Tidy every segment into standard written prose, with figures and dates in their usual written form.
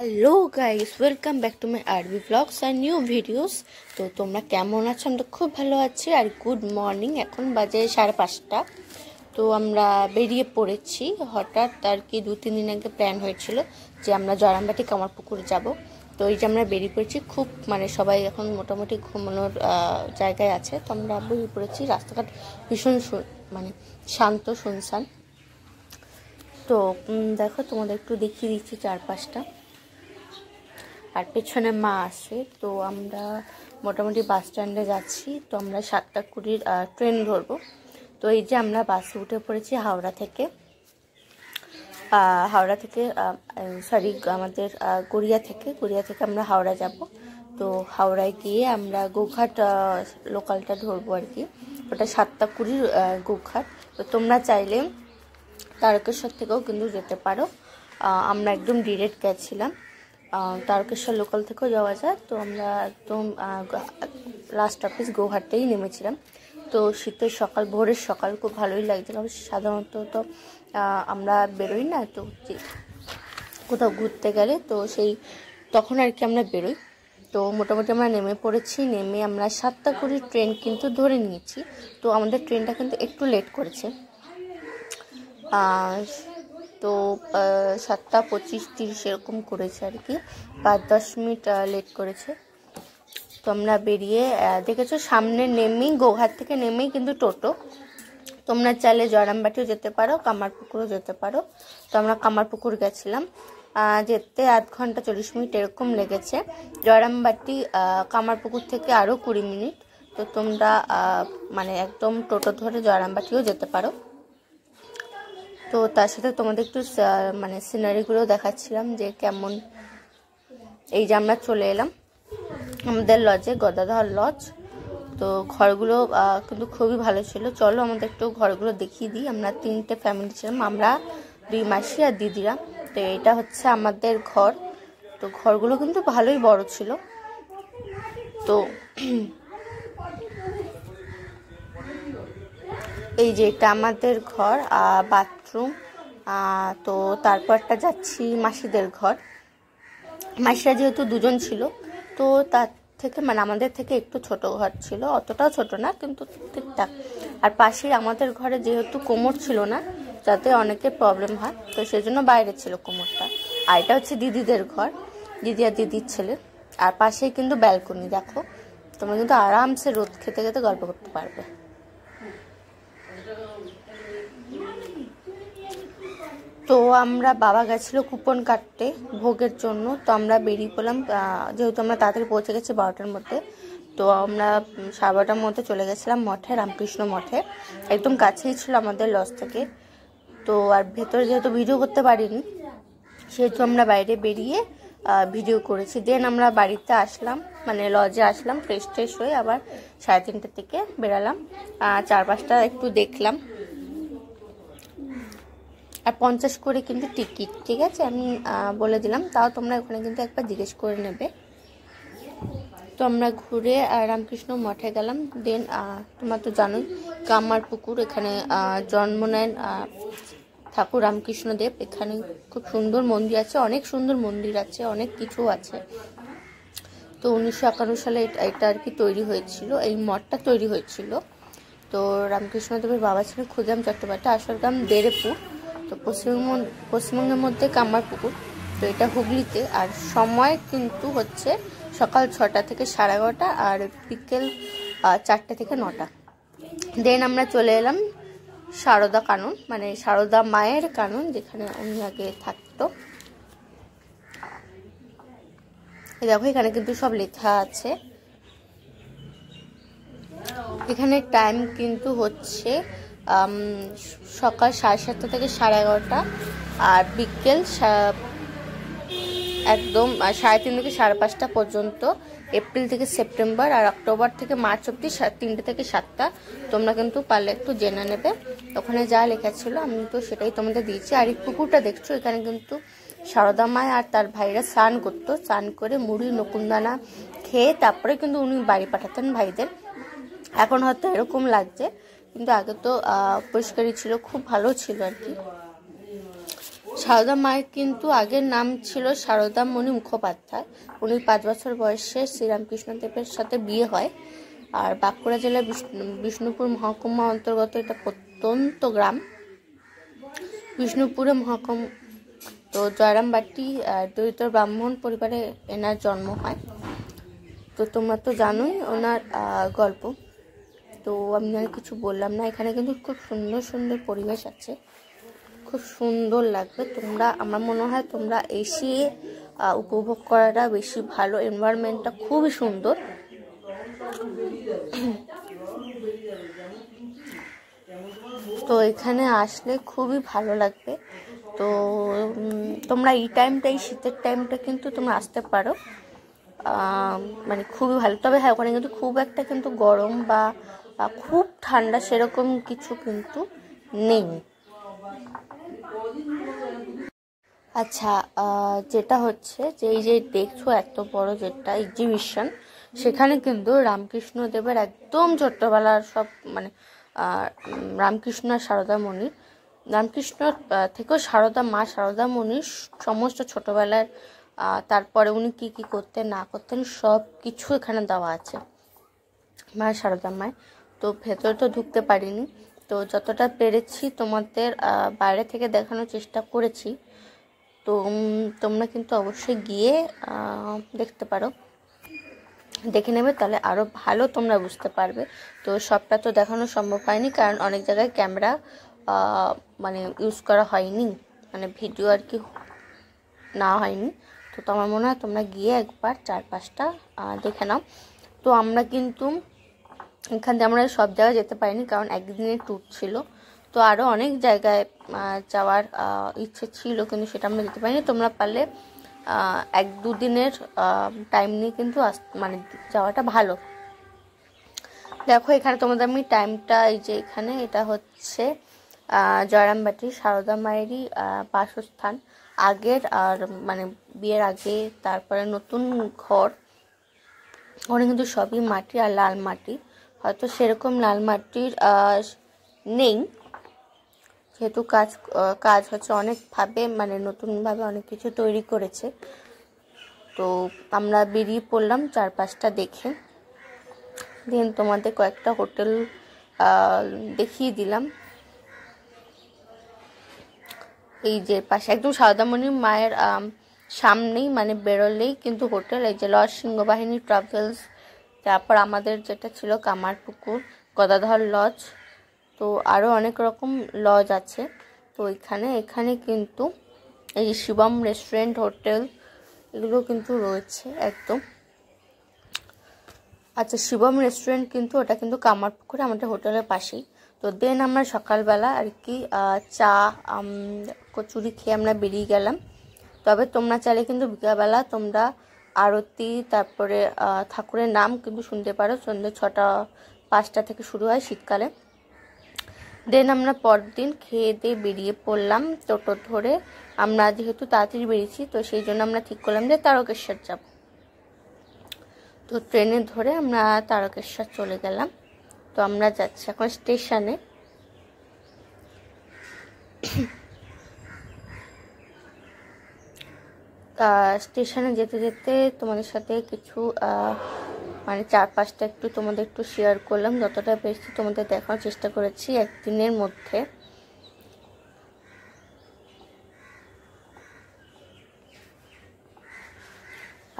Hello guys, welcome back to my আরবি blogs আর new videos. তো তোমরা কেমন আছো? আমরা খুব ভালো আছি। আর গুড মর্নিং, এখন বাজে 5:30। তো আমরা বেরিয়ে পড়েছি হঠাৎ আর কি। 2-3 দিন আগে প্ল্যান হয়েছিল যে আমরা জয়রামবাটি কামারপুকুর যাব। তো এই যে আমরা বেরিয়ে পড়েছি, খুব সবাই এখন মোটামুটি ঘুমানোর জায়গায় আছে। তো আমরা বেরিয়ে পড়েছি। রাস্তাঘাট ভীষণ শান্ত শুনশান। তো দেখো, তোমাদের একটু দেখিয়ে দিচ্ছি চারপাশটা। আর পেছনে মা আসে। তো আমরা মোটামুটি বাস স্ট্যান্ডে যাচ্ছি। তো আমরা 7:20 ট্রেন ধরবো। তো এই যে আমরা বাসে উঠে পড়েছি হাওড়া থেকে আমাদের গড়িয়া থেকে আমরা হাওড়া যাব। তো হাওড়ায় গিয়ে আমরা গোঘাট লোকালটা ধরবো আর কি। ওটা 7:20 গোঘাট। তো তোমরা চাইলে তারকেশ্বর থেকেও কিন্তু যেতে পারো। আমরা একদম ডিরেক্ট গেছিলাম। তারকেশ্বর লোকাল থেকেও যাওয়া যায়। তো আমরা একদম লাস্ট অফিস গোঘাটেই নেমেছিলাম। তো শীতের সকাল, ভোরের সকাল, খুব ভালোই লাগছিল। সাধারণত তো আমরা বেরোই না, তো কোথাও ঘুরতে গেলে তো তখন আর কি আমরা বেরোই। তো মোটামুটি আমরা নেমে পড়েছি। নেমে আমরা 7:20 ট্রেন কিন্তু ধরে নিয়েছি। তো আমাদের ট্রেনটা কিন্তু একটু লেট করেছে। তো 7:25-30 এরকম করেছে আর কি, 5-10 মিনিট লেট করেছে। তো আমরা বেরিয়ে দেখেছো সামনে নেমেই, গোঘাট থেকে নেমেই কিন্তু টোটো। তোমরা চাইলে জয়রামবাটিও যেতে পারো, কামারপুকুরও যেতে পারো। তো আমরা কামারপুকুর গেছিলাম। যেতে 1 ঘন্টা 40 মিনিট এরকম লেগেছে। জয়রামবাটি কামারপুকুর থেকে আরও 20 মিনিট। তো তোমরা একদম টোটো ধরে জয়রামবাটিও যেতে পারো। তো তার সাথে তোমাদের একটু সিনারিগুলো দেখাচ্ছিলাম যে কেমন। এই যে আমরা চলে এলাম আমাদের লজে, গদাধর লজ। তো ঘরগুলো কিন্তু খুবই ভালো ছিল। চলো আমাদের একটু ঘরগুলো দেখিয়ে দিই। আমরা 3টে ফ্যামিলি ছিলাম, আমরা 2 মাসি আর দিদিরা। তো এটা হচ্ছে আমাদের ঘর। তো ঘরগুলো কিন্তু ভালোই বড় ছিল। তো এই যে এটা আমাদের ঘর, বাথরুম। তো তারপরটা যাচ্ছি মাসিদের ঘর। মাসিরা যেহেতু 2জন ছিল, তো তার থেকে আমাদের থেকে একটু ছোট ঘর ছিল, অতটাও ছোট না কিন্তু ঠিকঠাক। আর পাশেই আমাদের ঘরে যেহেতু কোমর ছিল না, যাতে অনেকের প্রবলেম হয়, তো সেজন্য বাইরে ছিল কোমরটা। আর এটা হচ্ছে দিদিদের ঘর, দিদি আর দিদির ছেলে। আর পাশেই কিন্তু ব্যালকনি। দেখো, তোমরা কিন্তু আরামসে রোদ খেতে খেতে গল্প করতে পারবে। তো আমরা, বাবা গেছিল কুপন কাটতে ভোগের জন্য। তো আমরা বেরিয়ে পড়লাম, যেহেতু আমরা তাড়াতাড়ি পৌঁছে গেছি 12টার মধ্যে। তো আমরা 12:30টার মধ্যে চলে গেছিলাম মঠে, রামকৃষ্ণ মঠে। একদম কাছেই ছিল আমাদের লজ থেকে। তো আর ভেতরে যেহেতু ভিডিও করতে পারিনি, সেহেতু আমরা বাইরে বেরিয়ে ভিডিও করেছি। দেন আমরা বাড়িতে আসলাম, লজে আসলাম, ফ্রেশ হয়ে আবার 3:30টার থেকে বেরালাম। চারপাশটা একটু দেখলাম। আর 50 করে কিন্তু টিকিট, ঠিক আছে? আমি বলে দিলাম, তাও তোমরা ওখানে কিন্তু একবার জিজ্ঞেস করে নেবে। তো আমরা ঘুরে রামকৃষ্ণ মঠে গেলাম। দেন তোমরা তো জানোই কামারপুকুর, এখানে জন্ম নেন ঠাকুর রামকৃষ্ণদেব। এখানে খুব সুন্দর মন্দির আছে, অনেক সুন্দর মন্দির আছে, অনেক কিছু আছে। তো 1951 সালে এটা আর কি তৈরি হয়েছিল, এই মঠটা তৈরি হয়েছিল। তো রামকৃষ্ণদেবের বাবা ছিলেন ক্ষুদিরাম চট্টোপাধ্যায়, আসল গ্রাম দেরেপুর। তো পশ্চিমবঙ্গের মধ্যে কামারপুকুর। তো এটা হুগলিতে। আর সময় কিন্তু হচ্ছে সকাল 6টা থেকে 11:30 আর বিকেল 4টে থেকে 9টা। দেন আমরা চলে এলাম সারদা কানন, সারদা মায়ের কানন, যেখানে উনি আগে থাকতো। দেখো এখানে কিন্তু সব লেখা আছে। এখানে টাইম কিন্তু হচ্ছে সকাল 7:30 থেকে 11:30 আর বিকেল একদম 3:30 থেকে 5:30 পর্যন্ত। এপ্রিল থেকে সেপ্টেম্বর আর অক্টোবর থেকে মার্চ অব্দি 3টে থেকে 7টা। তোমরা কিন্তু পারলে একটু জেনে নেবে, ওখানে যা লেখা ছিল আমি তো সেটাই তোমাদের দিয়েছি। আর এই পুকুরটা দেখছো, এখানে কিন্তু সারদা মায় আর তার ভাইরা স্নান করতো। স্নান করে মুড়ি নকুনদানা খেয়ে তারপরে কিন্তু উনি বাড়ি পাঠাতেন ভাইদের। এখন হয়তো এরকম লাগছে, কিন্তু আগে তো পরিষ্কারই ছিল, খুব ভালো ছিল আর কি। সারদা মায়ের কিন্তু আগের নাম ছিল সারদা মণি মুখোপাধ্যায়। উনি 5 বছর বয়সে শ্রীরামকৃষ্ণদেবের সাথে বিয়ে হয়। আর বাঁকুড়া জেলার বিষ্ণুপুর মহকুমা অন্তর্গত এটা প্রত্যন্ত গ্রাম, বিষ্ণুপুরে মহকুমা। তো জয়রামবাটি দরিদ্র ব্রাহ্মণ পরিবারে এনার জন্ম হয়। তো তোমরা তো জানোই ওনার গল্প, তো আমি আর কিছু বললাম না। এখানে কিন্তু খুব সুন্দর সুন্দর পরিবেশ আছে, খুব সুন্দর লাগবে। তোমরা, আমার মনে হয় তোমরা এসে উপভোগ করাটা বেশি ভালো। এনভায়রনমেন্টটা খুবই সুন্দর। তো এখানে আসলে খুবই ভালো লাগবে। তো তোমরা এই টাইমটা, এই শীতের টাইমটা কিন্তু তোমরা আসতে পারো, মানে খুবই ভালো। তবে হ্যাঁ, ওখানে কিন্তু খুব একটা কিন্তু গরম বা খুব ঠান্ডা সেরকম কিছু কিন্তু নেই। আচ্ছা, যেটা হচ্ছে যে এই যে দেখছো এত বড় যেটা এক্সিবিশন, সেখানে কিন্তু রামকৃষ্ণদেবের একদম ছোট্টবেলার সব, মানে রামকৃষ্ণ আর সারদা মণির, রামকৃষ্ণ থেকেও সারদা মা সারদা মণির সমস্ত ছোটবেলার, তারপরে উনি কি কি করতেন না করতেন সব কিছু এখানে দেওয়া আছে মা সারদা মায়। তো ভেতরে তো ঢুকতে পারিনি, তো যতটা পেরেছি তোমাদের বাইরে থেকে দেখানোর চেষ্টা করেছি। তো তোমরা কিন্তু অবশ্যই গিয়ে দেখতে পারো, দেখে নেবে, তাহলে আরও ভালো তোমরা বুঝতে পারবে। তো সবটা তো দেখানো সম্ভব হয়নি, কারণ অনেক জায়গায় ক্যামেরা মানে ইউজ করা হয়নি, মানে ভিডিও আর কি না হয়নি। তো আমার মনে হয় তোমরা গিয়ে একবার 4-5টা দেখে নাও। তো আমরা কিন্তু এখান থেকে আমরা সব জায়গায় যেতে পারিনি, কারণ একদিনের ট্যুর ছিল। তো আরও অনেক জায়গায় যাওয়ার ইচ্ছে ছিল, কিন্তু সেটা আমরা যেতে পারিনি। তোমরা পারলে 1-2 দিনের টাইম নিয়ে কিন্তু মানে যাওয়াটা ভালো। দেখো এখানে তোমাদের আমি টাইমটা, এই যে এখানে এটা হচ্ছে জয়রামবাটি সারদা মায়েরই বাসস্থান আগের, আর মানে বিয়ের আগে, তারপরে নতুন ঘর। ওখানে কিন্তু সবই মাটি আর লাল মাটি, হয়তো সেরকম লাল মাটির নেই, যেহেতু কাজ হচ্ছে অনেকভাবে, মানে নতুনভাবে অনেক কিছু তৈরি করেছে। তো আমরা বেরিয়ে পড়লাম 4-5টা দেখে, দেন তোমাদের কয়েকটা হোটেল দেখিয়ে দিলাম। এই যে পাশে একদম সারদামণির মায়ের সামনেই, মানে বেরোলেই কিন্তু হোটেল, এই যে লজ সিংহবাহিনী ট্রাভেলস, তারপর আমাদের যেটা ছিল কামারপুকুর গদাধর লজ, তো আরও অনেক রকম লজ আছে। তো এখানে কিন্তু এই যে শিবম রেস্টুরেন্ট, হোটেল, এগুলো কিন্তু রয়েছে একদম। আচ্ছা, শিবম রেস্টুরেন্ট কিন্তু ওটা কিন্তু কামারপুকুরে আমাদের হোটেলের পাশেই। তো দেন আমরা সকালবেলা আর কি চা কচুরি খেয়ে আমরা বেরিয়ে গেলাম। তবে তোমরা চাইলে কিন্তু বিকালবেলা তোমরা আরতি, তারপরে ঠাকুরের নাম কিন্তু শুনতে পারো। সন্ধ্যে 6টা-5টা থেকে শুরু হয় শীতকালে। দেন আমরা পরের দিন খেয়ে দিয়ে বেরিয়ে পড়লাম টোটো ধরে। আমরা যেহেতু তাড়াতাড়ি বেরিয়েছি, তো সেই জন্য আমরা ঠিক করলাম যে তারকেশ্বর যাব। তো ট্রেনে ধরে আমরা তারকেশ্বর চলে গেলাম। তো আমরা যাচ্ছি এখন স্টেশনে। স্টেশনে যেতে যেতে তোমাদের সাথে কিছু মানে 4-5টা একটু তোমাদের একটু শেয়ার করলাম, যতটা পেরেছি তোমাদের দেখানোর চেষ্টা করেছি একদিনের মধ্যে।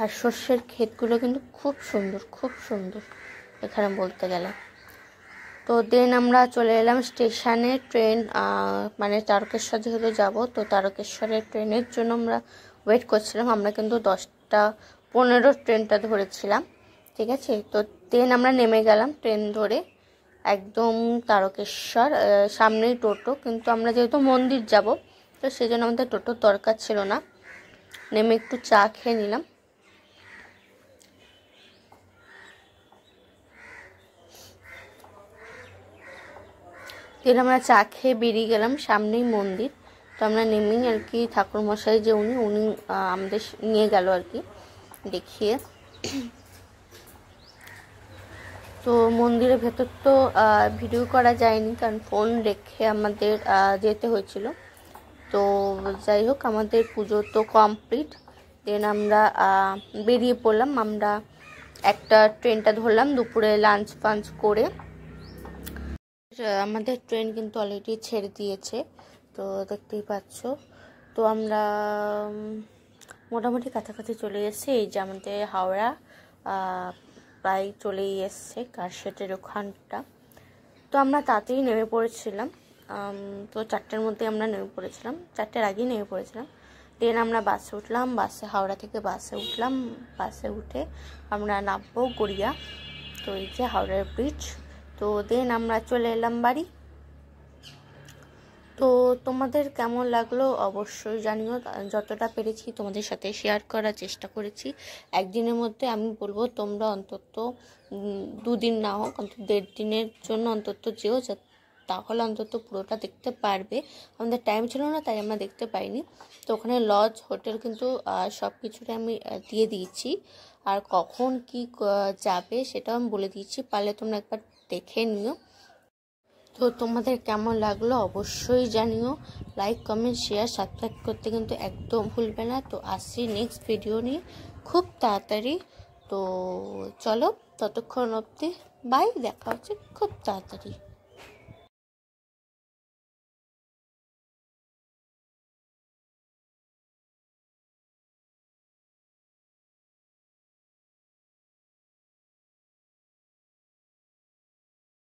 আর সর্ষের ক্ষেতগুলো কিন্তু খুব সুন্দর, খুব সুন্দর এখানে বলতে গেলে। তো দেন আমরা চলে এলাম স্টেশনে। ট্রেন, মানে তারকেশ্বর যেহেতু যাব, তো তারকেশ্বরের ট্রেনের জন্য আমরা ওয়েট করছিলাম। আমরা কিন্তু 10টা-15 ট্রেনটা ধরেছিলাম, ঠিক আছে। তো দেন আমরা নেমে গেলাম ট্রেন ধরে একদম তারকেশ্বর। সামনেই টোটো, কিন্তু আমরা যেহেতু মন্দির যাব, তো সেই জন্য আমাদের টোটোর দরকার ছিল না। নেমে একটু চা খেয়ে নিলাম। দেন আমরা চা খেয়ে বেরিয়ে গেলাম, সামনেই মন্দির। তো আমরা নেমেই আর কি ঠাকুরমশাই যে উনি আমাদের নিয়ে গেল আর কি দেখিয়ে। তো মন্দিরের ভেতর তো ভিডিও করা যায়নি, কারণ ফোন রেখে আমাদের যেতে হয়েছিল। তো যাই হোক, আমাদের পুজো তো কমপ্লিট। দেন আমরা বেরিয়ে পড়লাম। আমরা একটা ট্রেনটা ধরলাম দুপুরে লাঞ্চ ফাঞ্চ করে। আমাদের ট্রেন কিন্তু অলরেডি ছেড়ে দিয়েছে, তো দেখতেই পাচ্ছ। তো আমরা মোটামুটি কাছাকাছি চলে এসেছি। এই যে আমাদের হাওড়া প্রায় চলেই এসছে, কারশেটের ওখানটা। তো আমরা তাড়াতাড়ি নেমে পড়েছিলাম। তো 4টার মধ্যে আমরা নেমে পড়েছিলাম, 4টার আগেই নেমে পড়েছিলাম। দেন আমরা বাসে উঠলাম, হাওড়া থেকে বাসে উঠলাম। বাসে উঠে আমরা নামবো গড়িয়া। তো এই যে হাওড়ার ব্রিজ। তো দেন আমরা চলে এলাম বাড়ি। তো তোমাদের কেমন লাগলো অবশ্যই জানিও। যতটা পেরেছি তোমাদের সাথে শেয়ার করার চেষ্টা করেছি। একদিনের মধ্যে আমি বলবো তোমরা অন্তত 2 দিন না হোক, অন্তত 1.5 দিনের জন্য অন্তত যেও, তাহলে অন্তত পুরোটা দেখতে পারবে। আমাদের টাইম ছিল না, তাই আমরা দেখতে পাইনি। তো ওখানে লজ, হোটেল কিন্তু সব কিছুটাই আমি দিয়ে দিয়েছি। আর কখন কি যাবে সেটাও আমি বলে দিয়েছি, পারলে তোমরা একবার দেখে নিও। তো তোমাদের কেমন লাগলো অবশ্যই জানিও। লাইক, কমেন্ট, শেয়ার, সাবস্ক্রাইব করতে কিন্তু একদম ভুলবে না। তো আসছি নেক্সট ভিডিও নিয়ে খুব তাড়াতাড়ি। তো চলো, ততক্ষণ অবধি বাই, দেখা হচ্ছে খুব তাড়াতাড়ি।